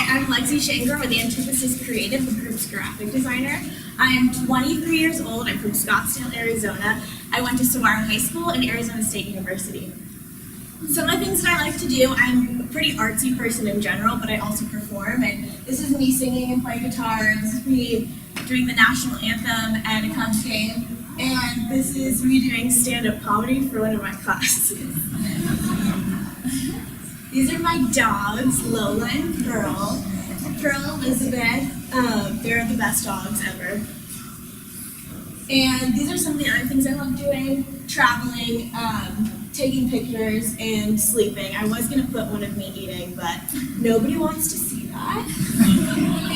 I'm Lexi Shangraw with Antithesis Creative, the group's graphic designer. I'm 23 years old. I'm from Scottsdale, Arizona. I went to Saguaro High School and Arizona State University. Some of the things that I like to do, I'm a pretty artsy person in general, but I also perform. And this is me singing and playing guitar. This is me doing the national anthem at a Cubs game. And this is me doing stand-up comedy for one of my classes. These are my dogs, Lola and Pearl. Pearl, Elizabeth, they're the best dogs ever. And these are some of the other things I love doing: traveling, taking pictures, and sleeping. I was going to put one of me eating, but nobody wants to see that.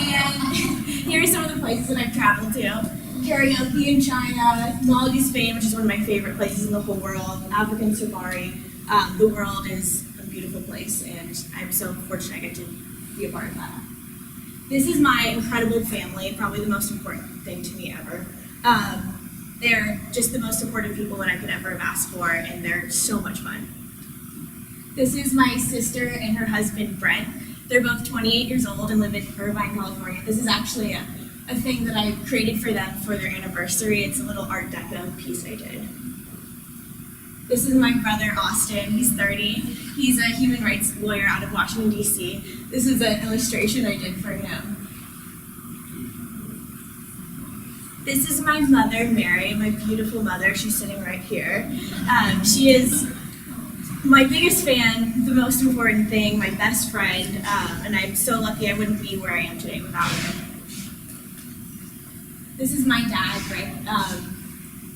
And here are some of the places that I've traveled to: karaoke in China, Maldives, Spain, which is one of my favorite places in the whole world, African safari. The world is a beautiful place, and I'm so fortunate I get to be a part of that. This is my incredible family, probably the most important thing to me ever. They're just the most supportive people that I could ever have asked for, and they're so much fun. This is my sister and her husband, Brent. They're both 28 years old and live in Irvine, California. This is actually a thing that I created for them for their anniversary. It's a little Art Deco piece I did. This is my brother, Austin. He's 30. He's a human rights lawyer out of Washington, D.C. This is an illustration I did for him. This is my mother, Mary, my beautiful mother. She's sitting right here. She is my biggest fan, the most important thing, my best friend, and I'm so lucky I wouldn't be where I am today without her. This is my dad, Rick.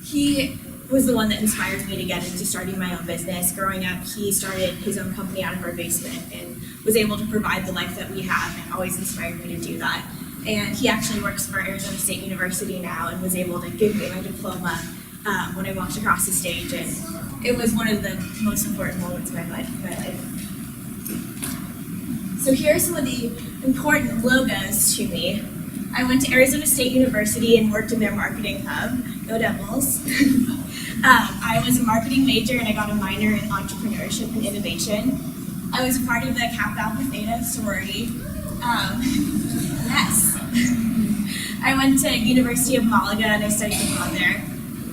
He was the one that inspired me to get into starting my own business. Growing up, he started his own company out of our basement and was able to provide the life that we have, and always inspired me to do that. And he actually works for Arizona State University now and was able to give me my diploma when I walked across the stage, and it was one of the most important moments of my life. So here are some of the important logos to me. I went to Arizona State University and worked in their marketing hub. Go Devils. I was a marketing major and I got a minor in entrepreneurship and innovation. I was a part of the Kappa Alpha Theta sorority. Yes. I went to University of Malaga and I studied abroad there.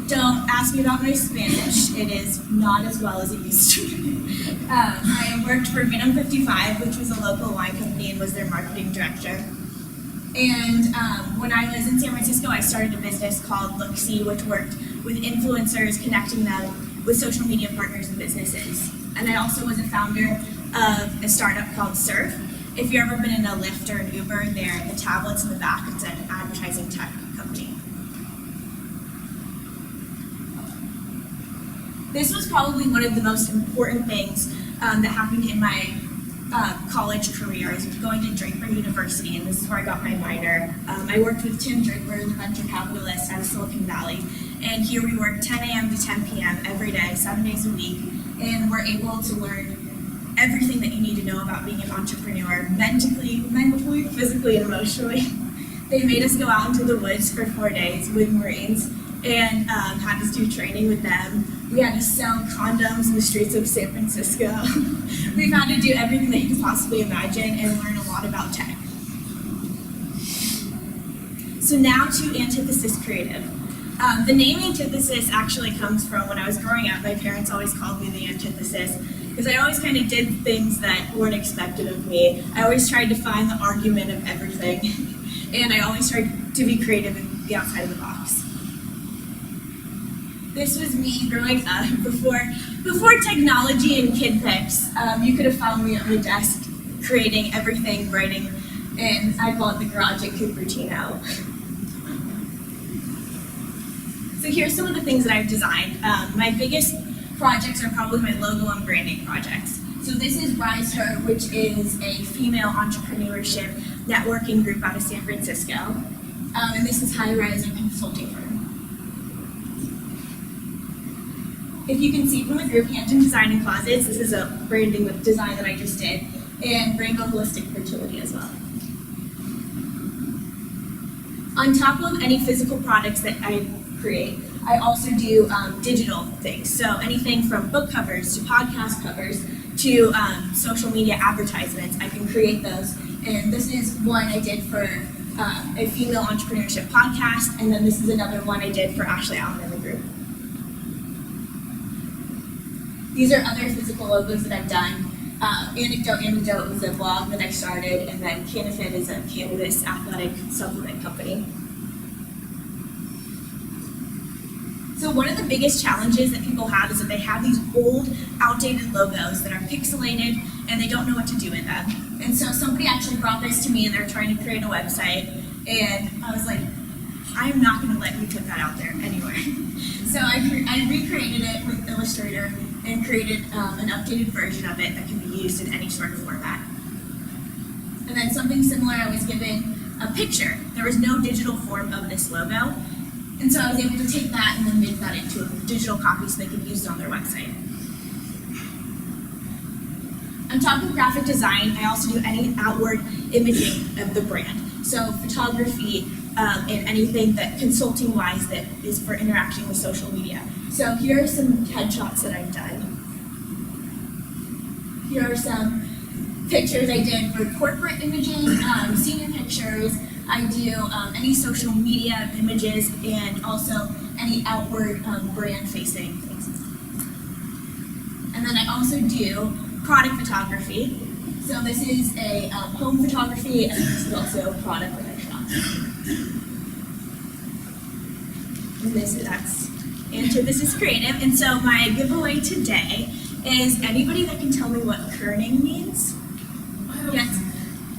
Don't ask me about my Spanish. It is not as well as it used to be. I worked for Venom 55, which was a local wine company, and was their marketing director. And when I was in San Francisco, I started a business called Lexi, which worked with influencers, connecting them with social media partners and businesses. And I also was a founder of a startup called Surf. If you've ever been in a Lyft or an Uber, they're the tablets in the back. It's an advertising tech company. This was probably one of the most important things that happened in my college career. I was going to Draper University, and this is where I got my minor. I worked with Tim Draper, the venture capitalist out of Silicon Valley, and here we work 10 a.m. to 10 p.m. every day, 7 days a week, and we're able to learn everything that you need to know about being an entrepreneur, mentally, physically, and emotionally. They made us go out into the woods for 4 days with Marines and had us do training with them. We had to sell condoms in the streets of San Francisco. We've had to do everything that you could possibly imagine and learn a lot about tech. So now to Antithesis Creative. The name Antithesis actually comes from when I was growing up. My parents always called me the Antithesis because I always kind of did things that weren't expected of me. I always tried to find the argument of everything, and I always tried to be creative and be outside of the box. This was me growing up before technology and kid pics. You could have found me at my desk creating everything, writing, and I call it the garage at Cupertino. So here's some of the things that I've designed. My biggest projects are probably my logo and branding projects. So this is Rise Her, which is a female entrepreneurship networking group out of San Francisco. And this is High Rise, a consulting firm. If you can see from the group, Hampton Design and Closets, this is a branding design that I just did, and Rainbow Holistic Fertility as well. On top of any physical products that I create, I also do digital things. So anything from book covers to podcast covers to social media advertisements, I can create those And this is one I did for a female entrepreneurship podcast, and then this is another one I did for Ashley Allen in the group. These are other physical logos that I've done. Anecdote was a blog that I started, and then Canafit is a cannabis athletic supplement company. So one of the biggest challenges that people have is that they have these old, outdated logos that are pixelated, and they don't know what to do with them. And so somebody actually brought this to me, and they're trying to create a website, and I was like, I'm not going to let you put that out there anywhere. So I recreated it with Illustrator and created an updated version of it that can be used in any sort of format. And then something similar, I was given a picture. There was no digital form of this logo, and so I was able to take that and then make that into a digital copy so they could use it on their website. On top of graphic design, I also do any outward imaging of the brand. So photography and anything that consulting-wise that is for interaction with social media. So here are some headshots that I've done. Here are some pictures I did for corporate imaging, senior pictures. I do any social media images and also any outward brand-facing things. And then I also do product photography. So this is a home photography, and this is also product that I shot. And that's Antithesis Creative. And so my giveaway today is anybody that can tell me what kerning means. Yes.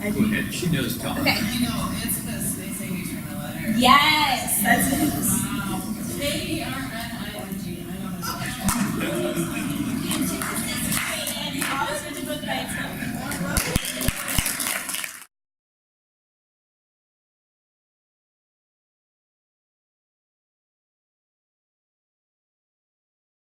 Go ahead. She knows Tom. Okay. I know, it's because they say we turn the letter. Yes, that's it. Wow. K-E-R-N-I-N-G. I know this.